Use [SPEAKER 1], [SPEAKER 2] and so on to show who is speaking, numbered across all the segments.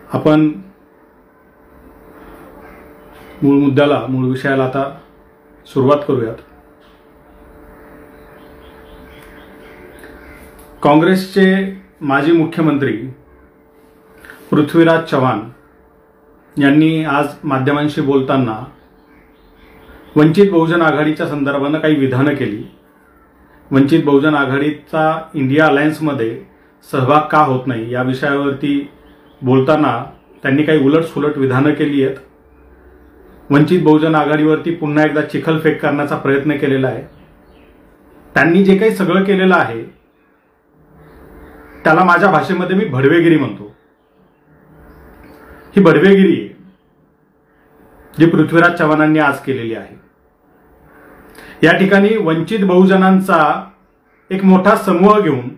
[SPEAKER 1] आपण मूळ विषयाला आता सुरुवात करूयात। काँग्रेसचे माजी मुख्यमंत्री पृथ्वीराज चव्हाण यांनी आज माध्यमांशी बोलताना वंचित बहुजन आघाडीच्या संदर्भाने काही विधानं केली। वंचित बहुजन आघाडीचा इंडिया अलायन्समध्ये सहभाग का होत नाही या विषयावरती बोलताना त्यांनी काही उलटसुलट विधानं केली आहेत। वंचित बहुजन आघाडीवरती पुन्हा एकदा चिखलफेक करण्याचा प्रयत्न केलेला आहे। त्यांनी जे काही सगळं केलेलं आहे त्याला माझ्या भाषेमध्ये मी भडवेगिरी म्हणतो। ही भडवेगिरी आहे जी पृथ्वीराज चव्हाणांनी आज केलेली आहे। या ठिकाणी वंचित बहुजनांचा एक मोठा समूह घेऊन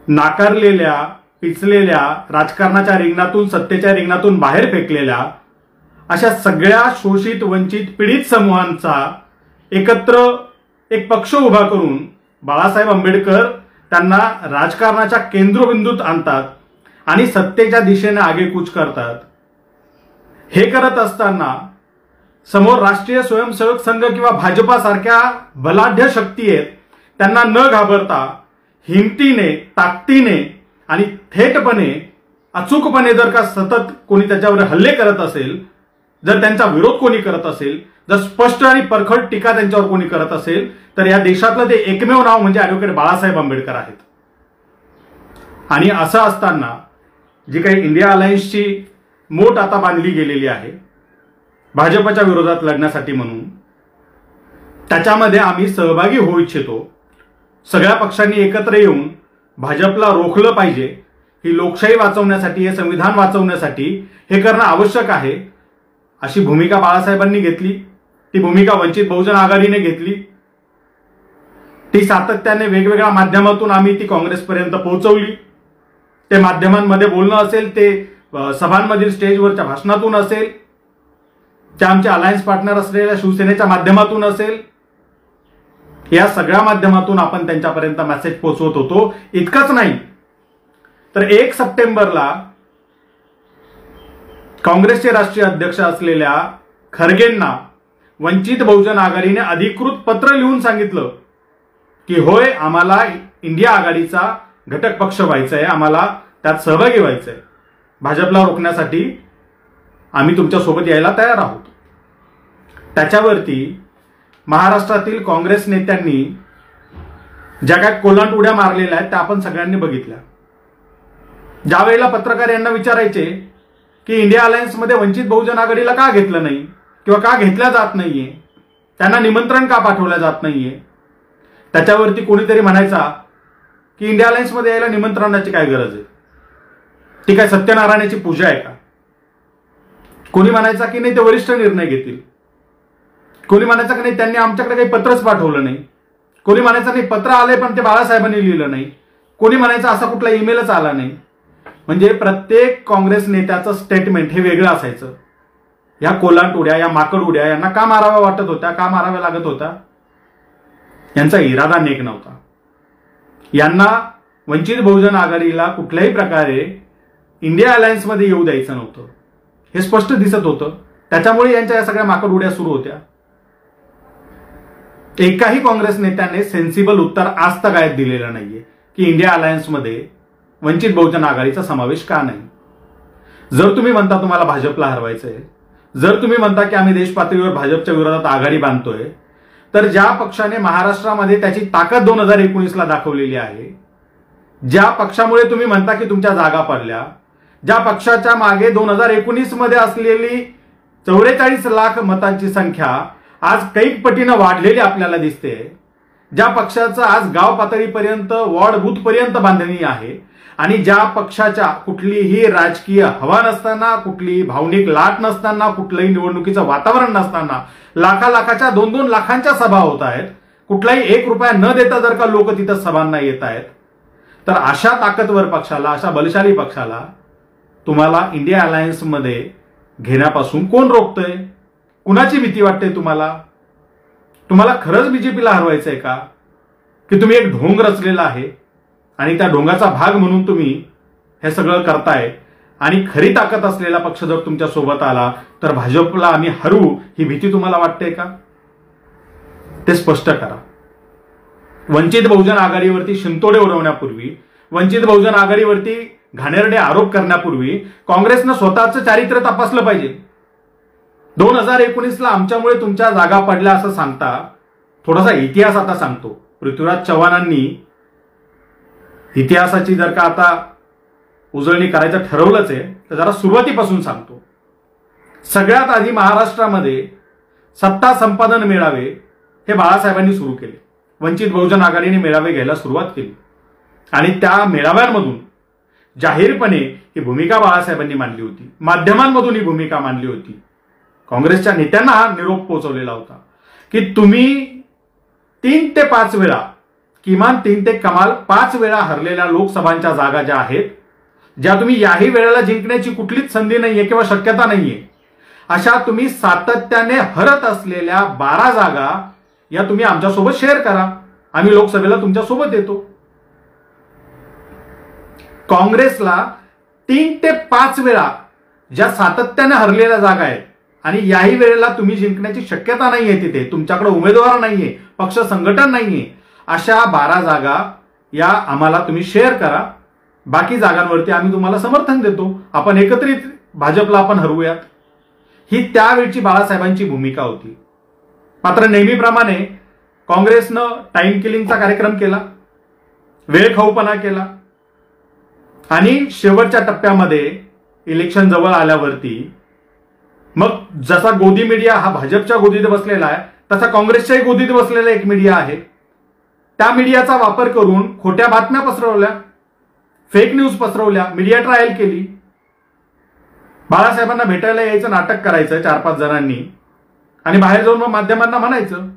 [SPEAKER 1] नाकारलेल्या पिचलेल्या राजकारणाच्या रिंगणातून सत्तेच्या रिंगणातून बाहेर फेकलेल्या अशा सगळ्या शोषित वंचित पीडित समूहांचा एकत्र एक पक्ष उभा करून बाळासाहेब आंबेडकर त्यांना राजकारणाच्या केंद्रबिंदूत आणतात आणि सत्तेच्या दिशेने आगेकूच करतात। हे करत असताना समोर राष्ट्रीय स्वयंसेवक संघ किंवा भाजपासारख्या बलाढ्य शक्ती आहेत, त्यांना न घाबरता हिमतीने ताकदीने आणि थेटपणे अचूकपणे जर का सतत कोणी त्याच्यावर हल्ले करत असेल, जर त्यांचा विरोध कोणी करत असेल, जर स्पष्ट आणि परखड टीका त्यांच्यावर कोणी करत असेल तर या देशातलं ते एकमेव नाव म्हणजे ॲडव्होकेट बाळासाहेब आंबेडकर आहेत। आणि असं असताना जी काही इंडिया अलायन्सची मोठ आता बांधली गेलेली आहे भाजपच्या विरोधात लढण्यासाठी म्हणून, त्याच्यामध्ये आम्ही सहभागी होऊ इच्छितो। सगळ्या पक्षांनी एकत्र येऊन भाजपला रोखलं पाहिजे। ही लोकशाही वाचवण्यासाठी, हे संविधान वाचवण्यासाठी हे करणं आवश्यक आहे अशी भूमिका बाळासाहेबांनी घेतली। ती भूमिका वंचित बहुजन आघाडीने घेतली। ती सातत्याने वेगवेगळ्या माध्यमातून आम्ही ती काँग्रेसपर्यंत पोहोचवली। ते माध्यमांमध्ये बोलणं असेल, ते सभांमधील स्टेजवरच्या भाषणातून असेल, त्या आमच्या अलायन्स पार्टनर असलेल्या शिवसेनेच्या माध्यमातून असेल, या सगळ्या माध्यमातून आपण त्यांच्यापर्यंत मेसेज पोहोचवत होतो। इतकंच नाही तर 1 सप्टेंबरला काँग्रेसचे राष्ट्रीय अध्यक्ष असलेल्या खरगेंना वंचित बहुजन आघाडीने अधिकृत पत्र लिहून सांगितलं की होय, आम्हाला इंडिया आघाडीचा घटक पक्ष व्हायचा आहे, आम्हाला त्यात सहभागी व्हायचं आहे, भाजपला रोखण्यासाठी आम्ही तुमच्यासोबत यायला तयार आहोत। त्याच्यावरती महाराष्ट्रातील काँग्रेस नेत्यांनी ज्या काय कोलांट उड्या मारलेल्या आहेत त्या आपण सगळ्यांनी बघितल्या। ज्या वेळेला पत्रकार यांना विचारायचे की इंडिया अलायन्समध्ये वंचित बहुजन आघाडीला का घेतलं नाही किंवा का घेतल्या जात नाहीये, त्यांना निमंत्रण का पाठवलं जात नाहीये, त्याच्यावरती कोणीतरी म्हणायचा की इंडिया अलायन्समध्ये यायला निमंत्रणाची काय गरज आहे, ती काय सत्यनारायणाची पूजा आहे का। कोणी म्हणायचा की नाही ते वरिष्ठ निर्णय घेतील, कोणी म्हणायचं की नाही त्यांनी आमच्याकडे काही पत्रच पाठवलं नाही, कोणी म्हणायचं नाही पत्र आलंय पण ते बाळासाहेबांनी लिहिलं नाही, कोणी म्हणायचं असा कुठला ईमेलच आला नाही। म्हणजे प्रत्येक काँग्रेस नेत्याचं स्टेटमेंट हे वेगळं असायचं। या कोलांट उड्या, या माकड उड्या यांना का माराव्या वाटत होत्या, का माराव्या लागत होता, यांचा इरादा नेक नव्हता। यांना वंचित बहुजन आघाडीला कुठल्याही प्रकारे इंडिया अलायन्समध्ये येऊ द्यायचं नव्हतं, हे स्पष्ट दिसत होतं। त्याच्यामुळे यांच्या या सगळ्या माकड उड्या सुरू होत्या। एकाही काँग्रेस नेत्याने सेन्सिबल उत्तर आज तक आयत दिलेलं नाहीये की इंडिया अलायन्समध्ये वंचित बहुजन आघाडीचा समावेश का नाही। जर तुम्ही म्हणता तुम्हाला भाजपला हरवायचंय, जर तुम्ही म्हणता की आम्ही देश पातळीवर भाजपच्या विरोधात आघाडी बांधतोय, तर ज्या पक्षाने महाराष्ट्रामध्ये त्याची ताकद 2019ला दाखवलेली आहे, ज्या पक्षामुळे तुम्ही म्हणता की तुमच्या जागा पडल्या, ज्या पक्षाच्या मागे 2019 मध्ये असलेली 44 लाख मतांची संख्या आज कैक पटीनं वाढलेली आपल्याला दिसते, ज्या पक्षाचं आज गाव पातळीपर्यंत वॉर्ड बूथ पर्यंत बांधणी आहे आणि ज्या पक्षाच्या कुठलीही राजकीय हवा नसताना, कुठलीही भावनिक लाट नसताना, कुठलंही निवडणुकीचं वातावरण नसताना लाखाच्या 2-2 लाखांच्या सभा होत आहेत, कुठलाही 1 रुपया न देता जर का लोक तिथं सभांना येत आहेत, तर अशा ताकदवर पक्षाला, अशा बलशाली पक्षाला तुम्हाला इंडिया अलायन्समध्ये घेण्यापासून कोण रोखतंय? कुणाची भीती वाटते तुम्हाला? तुम्हाला खरंच बीजेपीला हरवायचंय का की तुम्ही एक ढोंग रचलेला आहे आणि त्या ढोंगाचा भाग म्हणून तुम्ही हे सगळं करताय आणि खरी ताकद असलेला पक्ष जर तुमच्या सोबत आला तर भाजपला आम्ही हरू ही भीती तुम्हाला वाटते का? ते स्पष्ट करा. वंचित बहुजन आघाडीवरती शिंतोडे उडवण्यापूर्वी, वंचित बहुजन आघाडीवरती घाणेरडे आरोप करण्यापूर्वी काँग्रेसनं स्वतःचं चारित्र्य तपासलं पाहिजे. 2019ला आमच्यामुळे तुमच्या जागा पडल्या असं सांगता थोडासा इतिहास आता सांगतो. पृथ्वीराज चव्हाणांनी इतिहासाची जर का आता उजळणी करायचं ठरवलंच आहे तर जरा सुरुवातीपासून सांगतो. सगळ्यात आधी महाराष्ट्रामध्ये सत्ता संपादन मेळावे हे बाळासाहेबांनी सुरू केले. वंचित बहुजन आघाडीने मेळावे घ्यायला सुरुवात केली आणि त्या मेळाव्यांमधून जाहीरपणे ही भूमिका बाळासाहेबांनी मांडली होती. माध्यमांमधून ही भूमिका मांडली होती. काँग्रेसच्या नेत्यांना हा निरोप पोहोचवलेला होता की तुम्ही 3 ते 5 वेळा, किमान 3 ते कमाल 5 वेळा हरलेल्या लोकसभांच्या जागा ज्या आहेत, ज्या तुम्ही याही वेळेला जिंकण्याची कुठलीच संधी नाहीये किंवा शक्यता नाहीये, अशा तुम्ही सातत्याने हरत असलेल्या 12 जागा या तुम्ही आमच्यासोबत शेअर करा. आम्ही लोकसभेला तुमच्यासोबत येतो. काँग्रेसला 3 ते 5 वेळा ज्या सातत्याने हरलेल्या जागा आहेत आणि याही वेळेला तुम्ही जिंकण्याची शक्यता नाहीये, तिथे तुमच्याकडे उमेदवार नाहीये, पक्ष संघटन नाहीये, अशा 12 जागा या आम्हाला तुम्ही शेअर करा. बाकी जागांवरती आम्ही तुम्हाला समर्थन देतो. आपण एकत्रित भाजपला आपण हरवूयात. ही त्यावेळची बाळासाहेबांची भूमिका होती. मात्र नेहमीप्रमाणे काँग्रेसनं टाइम किलिंगचा कार्यक्रम केला, वेळखाऊपणा केला आणि शेवटच्या टप्प्यामध्ये इलेक्शन जवळ आल्यावरती मग जसा गोदी मीडिया हा भाजपच्या गोदीत बसलेला आहे तसा काँग्रेसच्याही गोदीत बसलेला एक मीडिया आहे. त्या मीडियाचा वापर करून खोट्या बातम्या पसरवल्या, फेक न्यूज पसरवल्या, मीडिया ट्रायल केली. बाळासाहेबांना भेटायला यायचं नाटक करायचं 4-5 जणांनी आणि बाहेर जाऊन मग माध्यमांना म्हणायचं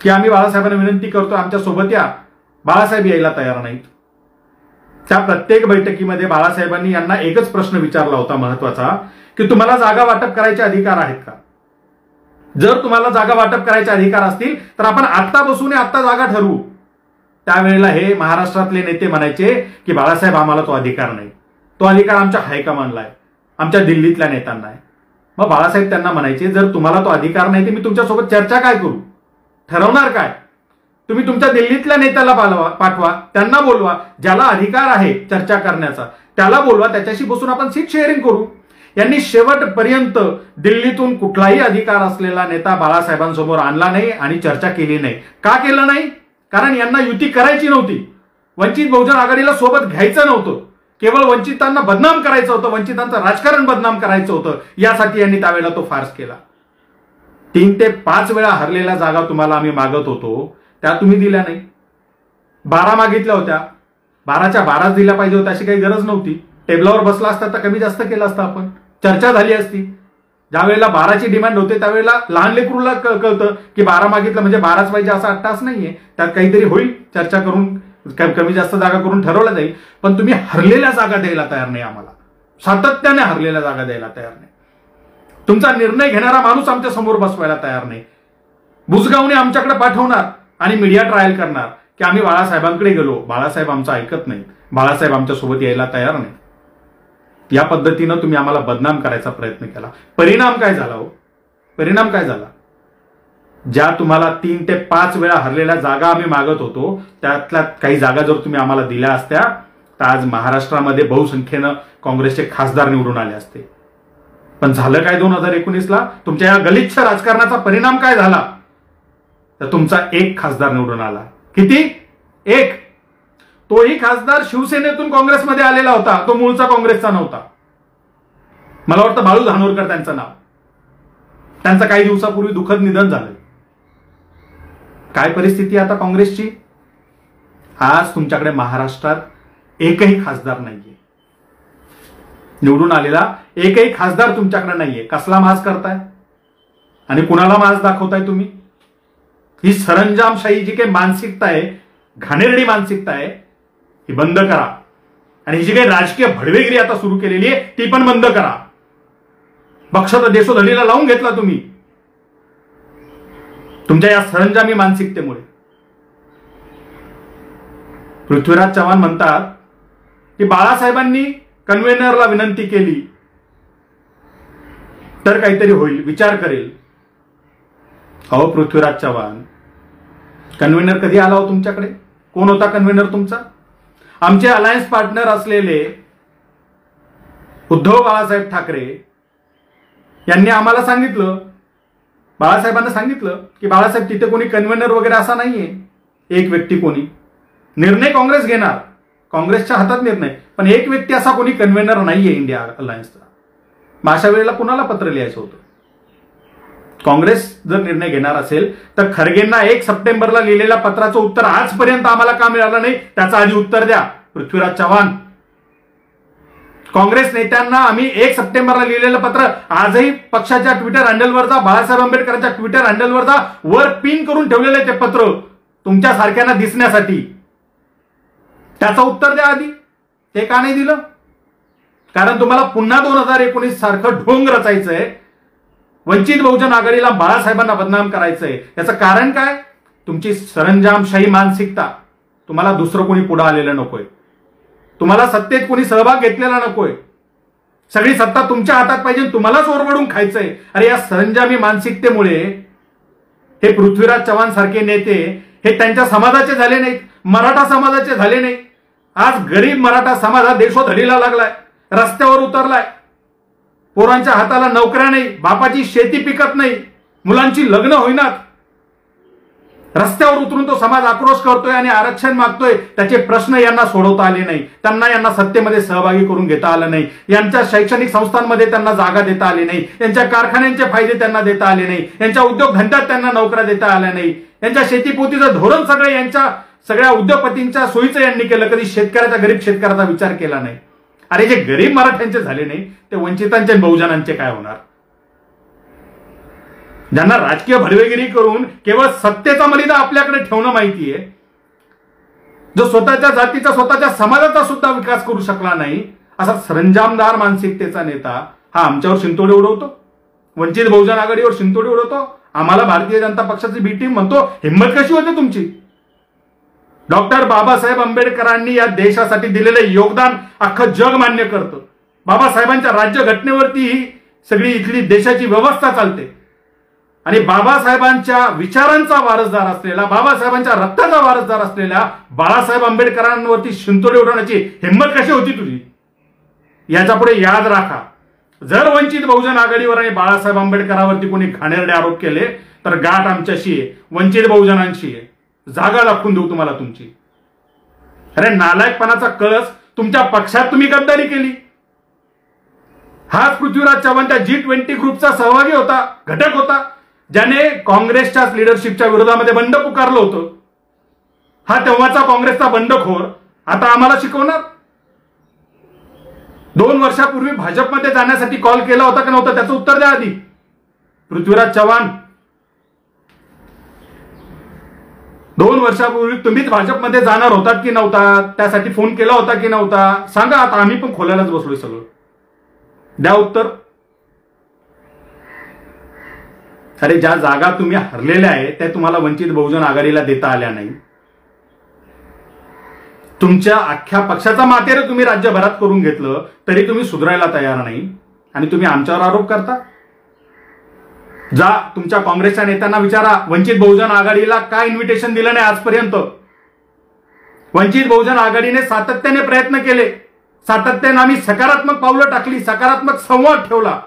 [SPEAKER 1] की आम्ही बाळासाहेबांना विनंती करतो आमच्या सोबत या. बाळासाहेब यायला तयार नाहीत. त्या प्रत्येक बैठकीमध्ये बाळासाहेबांनी यांना एकच प्रश्न विचारला होता महत्वाचा, की तुम्हाला जागा वाटप करायचे अधिकार आहेत का? जर तुम्हाला जागा वाटप करायचे अधिकार असतील तर आपण आत्ता बसून आत्ता जागा ठरवू. त्यावेळेला हे महाराष्ट्रातले नेते म्हणायचे की बाळासाहेब आम्हाला तो अधिकार नाही, तो अधिकार आमच्या हायकमांडला आहे, आमच्या दिल्लीतल्या नेत्यांना आहे. मग बाळासाहेब त्यांना म्हणायचे जर तुम्हाला तो अधिकार नाही तर मी तुमच्यासोबत चर्चा काय करू, ठरवणार काय? तुम्ही तुमच्या दिल्लीतल्या नेत्याला पाठवा, त्यांना बोलवा, ज्याला अधिकार आहे चर्चा करण्याचा त्याला बोलवा, त्याच्याशी बसून आपण सीट शेअरिंग करू. यांनी शेवटपर्यंत दिल्लीतून कुठलाही अधिकार असलेला नेता बाळासाहेबांसमोर आणला नाही आणि चर्चा केली नाही. का केलं नाही? कारण यांना युती करायची नव्हती. वंचित बहुजन आघाडीला सोबत घ्यायचं नव्हतं. केवळ वंचितांना बदनाम करायचं होतं, वंचितांचं राजकारण बदनाम करायचं होतं. यासाठी यांनी त्यावेळेला तो फार्स केला. 3 ते 5 वेळा हरलेल्या जागा तुम्हाला आम्ही मागत होतो, त्या तुम्ही दिल्या नाही. 12 मागितल्या होत्या, 12च्या 12 दिल्या पाहिजे होत्या अशी काही गरज नव्हती. टेबलावर बसला असता तर कमी जास्त केलं असतं, आपण चर्चा झाली असती. ज्या वेळेला 12ची डिमांड होते त्यावेळेला लहान लेकरूला कळतं की 12 मागितलं म्हणजे 12च पाहिजे असा अट्टास नाहीये. त्यात काहीतरी होईल, चर्चा करून कमी जास्त जागा करून ठरवलं जाईल. पण तुम्ही हरलेल्या जागा द्यायला तयार नाही, आम्हाला सातत्याने हरलेल्या जागा द्यायला तयार नाही. तुमचा निर्णय घेणारा माणूस आमच्या समोर बसवायला तयार नाही. बुजगावने आमच्याकडे पाठवणार आणि मीडिया ट्रायल करणार की आम्ही बाळासाहेबांकडे गेलो, बाळासाहेब आमचं ऐकत नाहीत, बाळासाहेब आमच्या सोबत यायला तयार नाही. या पद्धतीनं तुम्ही आम्हाला बदनाम करायचा प्रयत्न केला. परिणाम काय झाला हो? परिणाम काय झाला? ज्या तुम्हाला 3 ते 5 वेळा हरलेल्या जागा आम्ही मागत होतो त्यातल्या काही जागा जर तुम्ही आम्हाला दिल्या असत्या तर आज महाराष्ट्रामध्ये बहुसंख्येनं काँग्रेसचे खासदार निवडून आले असते. पण झालं काय 2019ला? तुमच्या या गलिच्छ राजकारणाचा परिणाम काय झाला? तर तुमचा एक खासदार निवडून आला. किती? एक. तोही खासदार शिवसेनेतून काँग्रेसमध्ये आलेला होता, तो मूळचा काँग्रेसचा नव्हता. मला वाटतं बाळू धानोरकर त्यांचं नाव. त्यांचं काही दिवसापूर्वी दुःखद निधन झालं. काय परिस्थिती आता काँग्रेसची? आज तुमच्याकडे महाराष्ट्रात एकही खासदार नाहीये, निवडून आलेला एकही खासदार तुमच्याकडे नाहीये. कसला माज करताय आणि कुणाला माज दाखवताय तुम्ही? ही सरंजामशाही जी काही मानसिकता आहे, घाणेरडी मानसिकता आहे, ही बंद करा. आणि ही जी काही राजकीय भडवेगिरी आता सुरू केलेली आहे ती पण बंद करा. पक्षाचा देशोधडीला लावून घेतला तुम्ही तुमच्या या सरंजामी मानसिकतेमुळे. पृथ्वीराज चव्हाण म्हणतात की बाळासाहेबांनी कन्व्हेनरला विनंती केली तर काहीतरी होईल, विचार करेल. अहो पृथ्वीराज चव्हाण, कन्व्हेनर कधी आला हो तुमच्याकडे? कोण होता कन्व्हेनर तुमचा? आमचे अलायन्स पार्टनर असलेले उद्धव बाळासाहेब ठाकरे यांनी आम्हाला सांगितलं, बाळासाहेबांना सांगितलं की बाळासाहेब तिथे कोणी कन्व्हेनर वगैरे असा नाहीये, एक व्यक्ती कोणी, निर्णय काँग्रेस घेणार, काँग्रेसच्या हातात निर्णय, पण एक व्यक्ती असा कोणी कन्व्हेनर नाहीये इंडिया अलायन्सचा. मग अशा वेळेला कुणाला पत्र लिहायचं होतं? काँग्रेस जर निर्णय घेणार असेल तर खरगेंना 1 सप्टेंबरला लिहिलेल्या पत्राचं उत्तर आजपर्यंत आम्हाला का मिळालं नाही, त्याचं आधी उत्तर द्या पृथ्वीराज चव्हाण. काँग्रेस नेत्यांना आम्ही 1 सप्टेंबरला लिहिलेलं पत्र आजही पक्षाच्या ट्विटर हँडलवर जा, बाळासाहेब आंबेडकरांच्या ट्विटर हँडलवर जा, वर पिन करून ठेवलेलं आहे ते पत्र तुमच्या सारख्यांना दिसण्यासाठी. त्याचं उत्तर द्या आधी. ते का नाही दिलं? कारण तुम्हाला पुन्हा 2019 सारखं ढोंग रचायचंय, वंचित बहुजन आघाडीला बाळासाहेबांना बदनाम करायचंय. याचं कारण काय? तुमची सरंजामशाही मानसिकता. तुम्हाला दुसरं कोणी पुढे आलेलं नकोय, तुम्हाला सत्तेत कोणी सहभाग घेतलेला नकोय, सगळी सत्ता तुमच्या हातात पाहिजे, तुम्हालाच ओरबडून खायचंय. अरे या सरंजामी मानसिकतेमुळे हे पृथ्वीराज चव्हाण सारखे नेते हे त्यांच्या समाजाचे झाले नाहीत, मराठा समाजाचे झाले नाही. आज गरीब मराठा समाज हा देशोधडीला लागलाय, रस्त्यावर उतरलाय. पोरांच्या हाताला नोकऱ्या नाही, बापाची शेती पिकत नाही, मुलांची लग्न होईनात. रस्त्यावर उतरून तो समाज आक्रोश करतोय आणि आरक्षण मागतोय. त्याचे प्रश्न यांना सोडवता आले नाही, यांना सत्तेमध्ये सहभागी करून घेता आलं नाही, यांच्या शैक्षणिक संस्थांमध्ये त्यांना जागा देता आली नाही, यांच्या कारखान्यांचे फायदे त्यांना देता आले नाही, यांच्या उद्योगधंद्यात त्यांना नोकऱ्या देता आल्या नाही, यांच्या शेतीपोतीचं धोरण सगळे यांच्या सगळ्या उद्योगपतींच्या सोयीचं यांनी केलं. कधी शेतकऱ्याचा, गरीब शेतकऱ्याचा विचार केला नाही. अरे जे गरीब मराठ्यांचे झाले नाही ते वंचितांचे बहुजनांचे काय होणार? ज्यांना राजकीय भडवेगिरी करून केवळ सत्तेचा मलिदा आपल्याकडे ठेवणं माहितीये, जो स्वतःच्या जातीचा, स्वतःच्या समाजाचा सुद्धा विकास करू शकला नाही, असा सरंजामदार मानसिकतेचा नेता हा आमच्यावर शिंतोडे उडवतो, वंचित बहुजन आघाडीवर शिंतोडे उडवतो, आम्हाला भारतीय जनता पक्षाची बी टीम म्हणतो. हिंमत कशी होते तुमची? डॉक्टर बाबासाहेब आंबेडकरांनी या देशासाठी दिलेलं योगदान अख्खं जग मान्य करतं. बाबासाहेबांच्या राज्यघटनेवरती ही सगळी इथली देशाची व्यवस्था चालते आणि बाबासाहेबांच्या विचारांचा वारसदार असलेला, बाबासाहेबांच्या रक्ताचा वारसदार असलेल्या बाळासाहेब आंबेडकरांवरती शिंतोडे उडवण्याची हिंमत कशी होती तुझी? याच्या पुढे याद राखा, जर वंचित बहुजन आघाडीवर आणि बाळासाहेब आंबेडकरांवरती कोणी घाणेरडे आरोप केले तर गाठ आमच्याशी आहे, वंचित बहुजनांशी आहे. जागा दाखवून देऊ तुम्हाला तुमची. अरे नालायकपणाचा कळस तुमच्या पक्षात तुम्ही गद्दारी केली. हाच पृथ्वीराज चव्हाण त्या G20 ग्रुपचा सहभागी होता, घटक होता, ज्याने काँग्रेसच्याच लिडरशिपच्या विरोधामध्ये बंड पुकारलं होतं. हा तेव्हाचा काँग्रेसचा बंडखोर आता आम्हाला शिकवणार? 2 वर्षापूर्वी भाजपमध्ये जाण्यासाठी कॉल केला होता का नव्हता? त्याचं उत्तर द्या आधी पृथ्वीराज चव्हाण. 2 वर्षापूर्वी तुम्हीच भाजपमध्ये जाणार होतात की नव्हता? त्यासाठी फोन केला होता की नव्हता? सांगा. आता आम्ही पण खोलायलाच बसलोय सगळं. द्या उत्तर. अरे ज्या जागा तुम्ही हरलेल्या आहे त्या तुम्हाला वंचित बहुजन आघाडीला देता आल्या नाही. तुमच्या अख्ख्या पक्षाचा मातेर तुम्ही राज्यभरात करून घेतलं तरी तुम्ही सुधारायला तयार नाही आणि तुम्ही आमच्यावर आरोप करता. जा तुमच्या काँग्रेसच्या नेत्यांना विचारा, वंचित बहुजन आघाडीला काय इन्व्हिटेशन दिलं नाही आजपर्यंत? वंचित बहुजन आघाडीने सातत्याने प्रयत्न केले, सातत्याने आम्ही सकारात्मक पावलं टाकली, सकारात्मक संवाद ठेवला.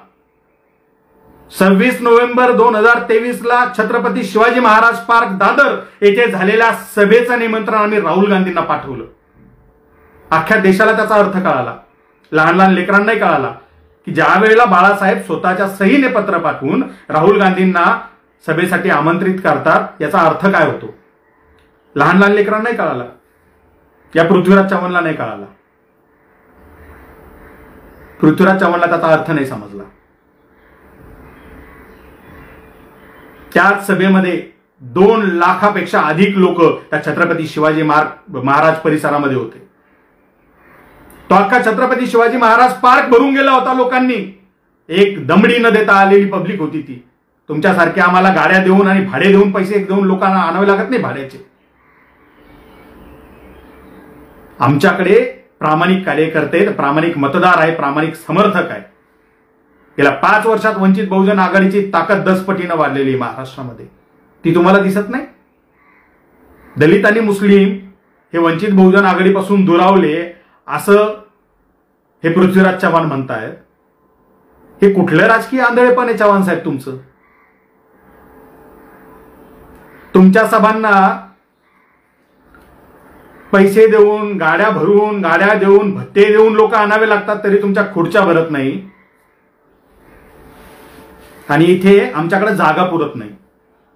[SPEAKER 1] 26 नोव्हेंबर 2023ला छत्रपती शिवाजी महाराज पार्क दादर येथे झालेल्या सभेचं निमंत्रण आम्ही राहुल गांधींना पाठवलं. अख्ख्या देशाला त्याचा अर्थ कळाला, लहान लहान लेकरांनाही कळाला की ज्या वेळेला बाळासाहेब स्वतःच्या सहीने पत्र पाठवून राहुल गांधींना सभेसाठी आमंत्रित करतात याचा अर्थ काय होतो. लहान लहान लेकरांनाही कळाला, या पृथ्वीराज चव्हाणला नाही कळाला. पृथ्वीराज चव्हाणला त्याचा अर्थ नाही समजला. त्याच सभेमध्ये 2 लाखापेक्षा अधिक लोक त्या छत्रपती शिवाजी महाराज परिसरामध्ये होते. तो अख्खा छत्रपती शिवाजी महाराज पार्क भरून गेला होता लोकांनी. एक दमडी न देता आलेली पब्लिक होती ती. तुमच्यासारखे आम्हाला गाड्या देऊन आणि भाडे देऊन पैसे देऊन लोकांना आणावे लागत नाही भाड्याचे. आमच्याकडे प्रामाणिक कार्यकर्ते आहेत, प्रामाणिक मतदार आहे, प्रामाणिक समर्थक आहे. गेल्या 5 वर्षात वंचित बहुजन आघाडीची ताकद 10 पटीनं वाढलेली आहे महाराष्ट्रामध्ये. ती तुम्हाला दिसत नाही? दलित आणि मुस्लिम हे वंचित बहुजन आघाडीपासून दुरावले असं हे पृथ्वीराज चव्हाण म्हणतायत. हे कुठलं राजकीय आंधळेपण आहे चव्हाण साहेब तुमचं? तुमच्या सभांना पैसे देऊन, गाड्या भरून, गाड्या देऊन, भत्ते देऊन लोक आणावे लागतात, तरी तुमच्या खुर्च्या भरत नाही. आणि इथे आमच्याकडे जागा पुरत नाही,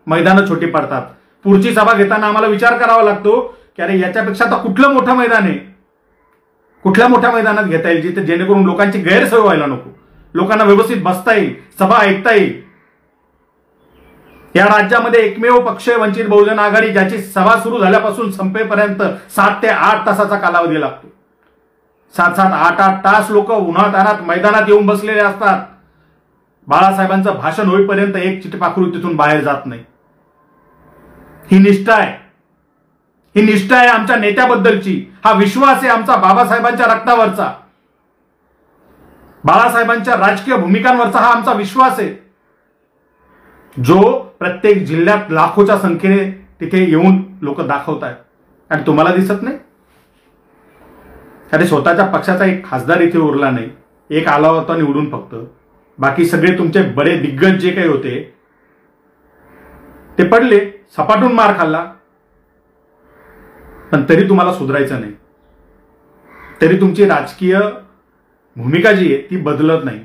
[SPEAKER 1] मैदानं छोटी पडतात. पुढची सभा घेताना आम्हाला विचार करावा लागतो की अरे याच्यापेक्षा आता कुठलं मोठं मैदान आहे, कुठल्या मोठ्या मैदानात घेता येईल जिथे जेणेकरून लोकांची गैरसोय व्हायला नको, लोकांना व्यवस्थित बसता येईल, सभा ऐकता येईल. या राज्यामध्ये एकमेव पक्ष वंचित बहुजन आघाडी ज्याची सभा सुरू झाल्यापासून संपेपर्यंत 7 ते 8 तासाचा कालावधी लागतो. 7-7, 8-8 तास लोक उन्हातान्हात मैदानात येऊन बसलेले असतात. बाळासाहेबांचं भाषण होईपर्यंत एक चिटपाखरू तिथून बाहेर जात नाही. ही निष्ठा आहे, ही निष्ठा आहे आमच्या नेत्याबद्दलची. हा विश्वास आहे आमचा बाबासाहेबांच्या रक्तावरचा, बाळासाहेबांच्या राजकीय भूमिकांवरचा हा आमचा विश्वास आहे, जो प्रत्येक जिल्ह्यात लाखोच्या संख्येने तिथे येऊन लोक दाखवत आहेत. आणि तुम्हाला दिसत नाही? अरे स्वतःच्या पक्षाचा एक खासदार इथे उरला नाही, एक आला होता निवडून फक्त. बाकी सगळे तुमचे बडे दिग्गज जे काही होते ते पडले, सपाटून मार खाल्ला. पण तरी तुम्हाला सुधारायचं नाही, तरी तुमची राजकीय भूमिका जी आहे ती बदलत नाही.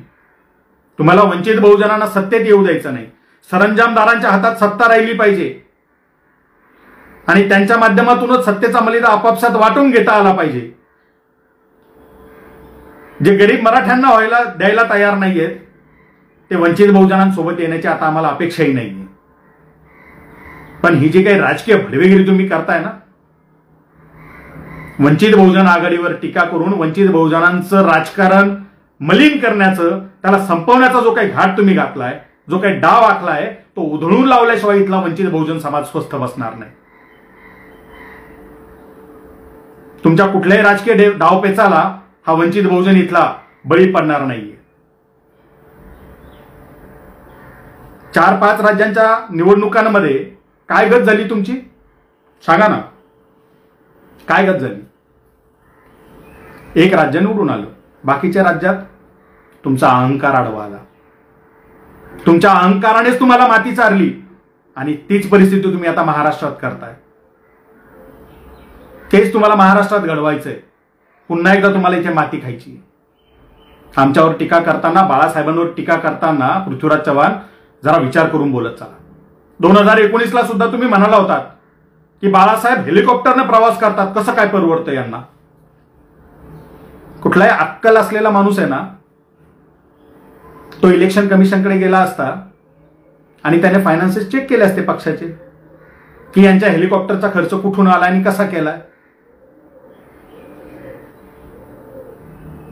[SPEAKER 1] तुम्हाला वंचित बहुजनांना सत्तेत येऊ द्यायचं नाही. सरंजामदारांच्या हातात सत्ता राहिली पाहिजे आणि त्यांच्या माध्यमातूनच सत्तेचा मलिदा आपापसात वाटून घेता आला पाहिजे. जे गरीब मराठ्यांना व्हायला द्यायला तयार नाहीयेत ते वंचित बहुजनांसोबत येण्याची आता आम्हाला अपेक्षाही नाहीये. पण ही जी काही राजकीय भडवेगिरी तुम्ही करताय ना, वंचित बहुजन आघाडीवर टीका करून वंचित बहुजनांचं राजकारण मलिन करण्याचं, त्याला संपवण्याचा जो काही घाट तुम्ही घातलाय, जो काही डाव आखलाय, तो उधळून लावल्याशिवाय इथला वंचित बहुजन समाज स्वस्थ बसणार नाही. तुमच्या कुठल्याही राजकीय डावपेचाला हा वंचित बहुजन इथला बळी पडणार नाहीये. 4-5 राज्यांच्या निवडणुकांमध्ये काय गत झाली तुमची? सांगा ना, काय गत झाली? एक राज्य निवडून आलं, बाकीच्या राज्यात तुमचा अहंकार आडवा आला. तुमच्या अहंकारानेच तुम्हाला माती चारली आणि तीच परिस्थिती तुम्ही आता महाराष्ट्रात करताय. तेच तुम्हाला महाराष्ट्रात घडवायचंय. पुन्हा एकदा तुम्हाला इथे माती खायची. आमच्यावर टीका करताना, बाळासाहेबांवर टीका करताना पृथ्वीराज चव्हाण जरा विचार करून बोलत चला. 2019ला सुद्धा तुम्ही म्हणाला होतात की बाळासाहेब हेलिकॉप्टरने प्रवास करतात, कसं काय परवडतं यांना? कुठलाही अक्कल असलेला माणूस आहे ना, तो इलेक्शन कमिशनकडे गेला असता आणि त्याने फायनान्सेस चेक केले असते पक्षाचे की यांच्या हेलिकॉप्टरचा खर्च कुठून आला आणि कसा केलाय.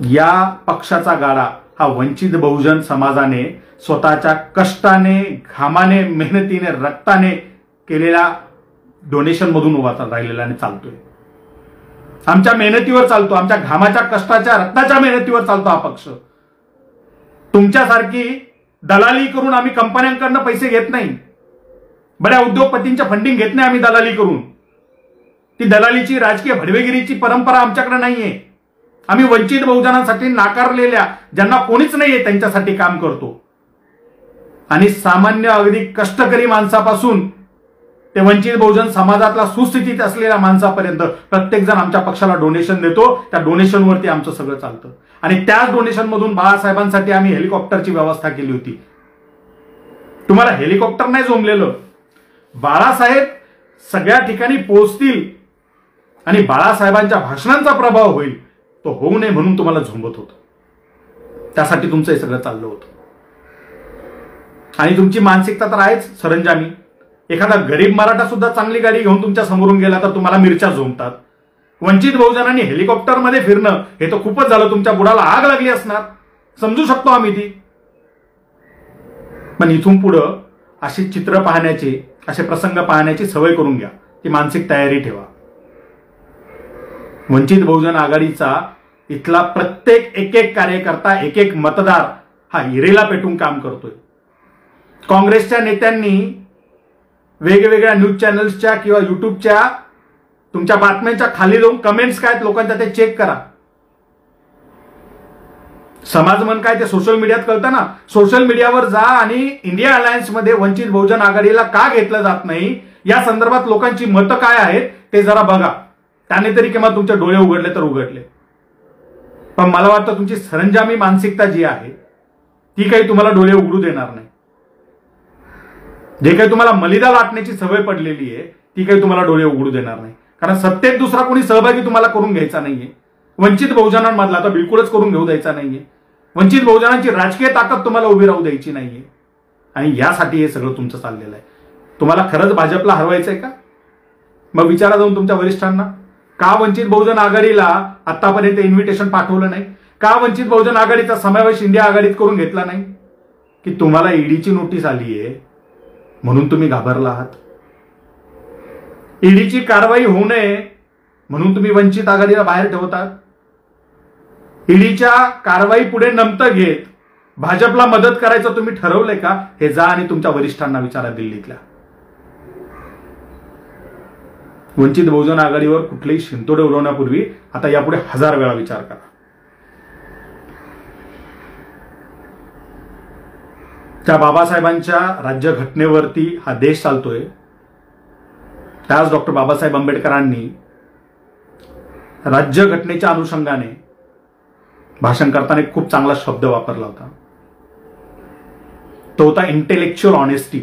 [SPEAKER 1] या पक्षाचा गाडा हा वंचित बहुजन समाजाने स्वतःच्या कष्टाने, घामाने, मेहनतीने, रक्ताने केलेल्या डोनेशन मधून उभा राहिलेला आणि चालतोय. आमच्या मेहनतीवर चालतो, आमच्या घामाच्या, कष्टाच्या, रक्ताच्या मेहनतीवर चालतो हा पक्ष. तुमच्यासारखी दलाली करून आम्ही कंपन्यांकडनं पैसे घेत नाही, बड्या उद्योगपतींच्या फंडिंग घेत नाही आम्ही दलाली करून. ती दलालीची, राजकीय भडवेगिरीची परंपरा आमच्याकडे नाहीये. आम्ही वंचित बहुजनांसाठी नाकारलेल्या, ज्यांना कोणीच नाहीये त्यांच्यासाठी काम करतो. आणि सामान्य अगदी कष्टकरी माणसापासून ते वंचित बहुजन समाजातला सुस्थितीत असलेल्या माणसापर्यंत प्रत्येक जण आमच्या पक्षाला डोनेशन देतो. त्या डोनेशनवरती आमचं सगळं चालतं. आणि त्याच डोनेशन मधून बाळासाहेबांसाठी आम्ही हेलिकॉप्टरची व्यवस्था केली होती. तुम्हाला हेलिकॉप्टर नाही जमलेलं. बाळासाहेब सगळ्या ठिकाणी पोहोचतील आणि बाळासाहेबांच्या भाषणांचा प्रभाव होईल, तो होऊ नये म्हणून तुम्हाला झोंबत होतं. त्यासाठी तुमचं हे सगळं चाललं होतं. आणि तुमची मानसिकता तर आहेच सरंजामी. एखादा गरीब मराठा सुद्धा चांगली गाडी घेऊन तुमच्या समोरून गेला तर तुम्हाला मिरच्या झोंबतात. वंचित बहुजनांनी हेलिकॉप्टरमध्ये फिरणं हे तर खूपच झालं. तुमच्या बुडाला आग लागली असणार, समजू शकतो आम्ही ती. पण इथून पुढं अशी चित्र पाहण्याची, असे प्रसंग पाहण्याची सवय करून घ्या. ती मानसिक तयारी ठेवा. वंचित बहुजन आघाडीचा इथला प्रत्येक एक एक कार्यकर्ता, एक एक मतदार हा हिरेला पेटून काम करतोय. काँग्रेसच्या नेत्यांनी वेगवेगळ्या न्यूज चॅनल्सच्या किंवा युट्यूबच्या तुमच्या बातम्यांच्या खाली जाऊन कमेंट्स काय लोकांच्या ते चेक करा. समाज मन काय ते सोशल मीडियात कळतं ना. सोशल मीडियावर जा आणि इंडिया अलायन्स मध्ये वंचित बहुजन आघाडीला का घेतलं जात नाही या संदर्भात लोकांची मतं काय आहेत ते जरा बघा. त्याने तरी किंवा तुमचे डोळे उघडले तर उघडले. पण मला वाटतं तुमची सरंजामी मानसिकता जी आहे ती काही तुम्हाला डोळे उघडू देणार नाही. जे काही तुम्हाला मलिदा लाटण्याची सवय पडलेली आहे ती काही तुम्हाला डोळे उघडू देणार नाही. कारण सत्तेत दुसरा कोणी सहभागी तुम्हाला करून घ्यायचा नाहीये. वंचित बहुजनांमधला तर बिलकुलच करून घेऊ द्यायचा नाहीये. वंचित बहुजनांची राजकीय ताकद तुम्हाला उभी राहू द्यायची नाहीये. आणि यासाठी हे सगळं तुमचं चाललेलं आहे. तुम्हाला खरंच भाजपला हरवायचंय का? मग विचारा जाऊन तुमच्या वरिष्ठांना, का वंचित बहुजन आघाडीला आतापर्यंत इन्व्हिटेशन पाठवलं नाही? का वंचित बहुजन आघाडीचा समावेश इंडिया आघाडीत करून घेतला नाही? की तुम्हाला ईडीची नोटीस आली आहे म्हणून तुम्ही घाबरला आहात? ईडीची कारवाई होऊ नये म्हणून तुम्ही वंचित आघाडीला बाहेर ठेवतात? ईडीच्या कारवाई पुढे नमतं घेत भाजपला मदत करायचं तुम्ही ठरवलंय का? हे जा आणि तुमच्या वरिष्ठांना विचारा दिल्लीतल्या. वंचित बहुजन आघाडीवर कुठलेही शिंतोडे उडवण्यापूर्वी आता यापुढे 1000 वेळा विचार करा. त्या बाबासाहेबांच्या राज्यघटनेवरती हा देश चालतोय. त्याच डॉक्टर बाबासाहेब आंबेडकरांनी राज्यघटनेच्या अनुषंगाने भाषण करताना एक खूप चांगला शब्द वापरला होता. तो होता इंटेलेक्च्युअल ऑनेस्टी.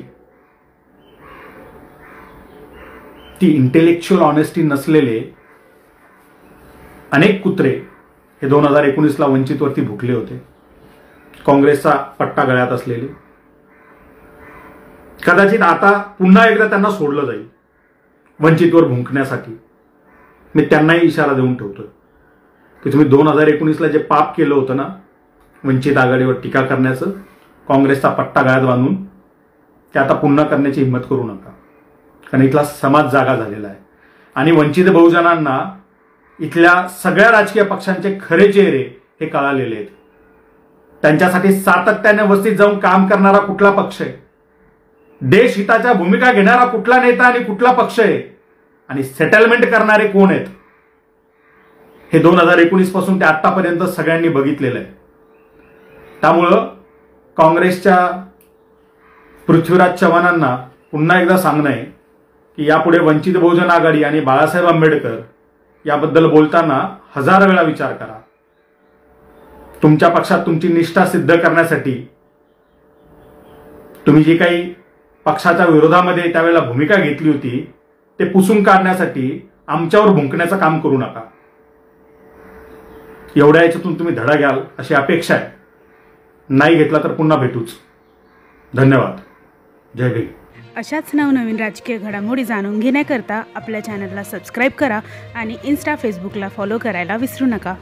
[SPEAKER 1] ती इंटेलेक्च्युअल ऑनेस्टी नसलेले अनेक कुत्रे हे 2019ला वंचितवरती भुकले होते. काँग्रेसचा पट्टा गळ्यात असलेले. कदाचित आता पुन्हा एकदा त्यांना सोडलं जाईल वंचितवर भुंकण्यासाठी. मी त्यांनाही इशारा देऊन ठेवतोय की तुम्ही 2019ला जे पाप केलं होतं ना, वंचित आघाडीवर टीका करण्याचं, काँग्रेसचा पट्टा गळ्यात बांधून, ते आता पुन्हा करण्याची हिंमत करू नका. कारण इथला समाज जागा झालेला आहे. आणि वंचित बहुजनांना इथल्या सगळ्या राजकीय पक्षांचे खरे चेहरे हे कळालेले आहेत. त्यांच्यासाठी सातत्याने वस्तीत जाऊन काम करणारा कुठला पक्ष आहे, देश हिताच्या भूमिका घेणारा कुठला नेता आणि कुठला पक्ष आहे, आणि सेटलमेंट करणारे कोण आहेत, हे 2019 पासून ते आतापर्यंत सगळ्यांनी बघितलेलं आहे. त्यामुळं काँग्रेसच्या पृथ्वीराज चव्हाणांना पुन्हा एकदा सांगणं आहे की यापुढे वंचित बहुजन आघाडी आणि बाळासाहेब आंबेडकर याबद्दल बोलताना 1000 वेळा विचार करा. तुमच्या पक्षात तुमची निष्ठा सिद्ध करण्यासाठी तुम्ही जी काही पक्षाच्या विरोधामध्ये त्यावेळेला भूमिका घेतली होती ते पुसून काढण्यासाठी आमच्यावर भुंकण्याचं काम करू नका. एवढ्या याच्यातून तुम्ही धडा घ्याल अशी अपेक्षा आहे. नाही घेतला तर पुन्हा भेटूच. धन्यवाद. जय भीम.
[SPEAKER 2] अशाच नवनवीन राजकीय घडामोडी जाणून घेण्याकरता आपल्या चॅनलला सबस्क्राईब करा आणि इन्स्टा फेसबुकला फॉलो करायला विसरू नका.